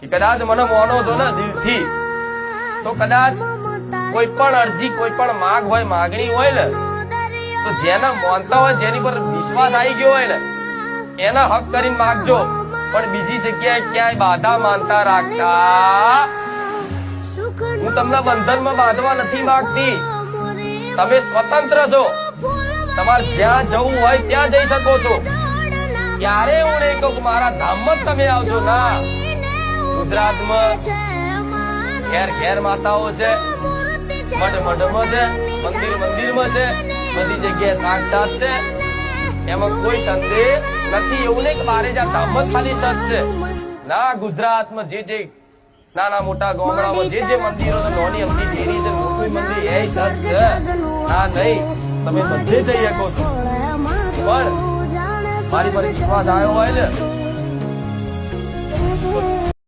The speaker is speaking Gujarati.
કે કદાચ મને માનો છો ને દિલથી તો કદાચ કોઈ પણ અરજી કોઈ પણ માગ હોય માગણી હોય ને તો જેને માનતા હોય જેની પર વિશ્વાસ આવી ગયો હોય ને એના હક કરીને માગજો પણ બીજી જગ્યાએ ક્યાંય બાધા માનતા રાખતા હું તમને બંધનમાં બાંધવા નથી માંગતી તમે સ્વતંત્ર છો તમારે જ્યાં જવું હોય ત્યાં જઈ શકો છો ક્યારે હું નહીં કહું મારા ધામમાં તમે આવજો ના ગુજરાતમાં ઘેર ઘેર માતાઓ છે મઢ મઢમાં છે મંદિર મંદિરમાં છે બધી જગ્યાએ સાક્ષાત છે એમાં કોઈ સંદેહ નથી એવું નહીં કે મારે જ્યાં ધામમાં ખાલી સત છે ના ગુજરાતમાં જે નાના મોટા ગામડામાં જે મંદિરો છે નાની અમથી ડેરી છે મોટું મંદિર એ સત છે ના નહીં તમે બધે જઈ શકો છો પણ મારી પર વિશ્વાસ આવ્યો હોય ને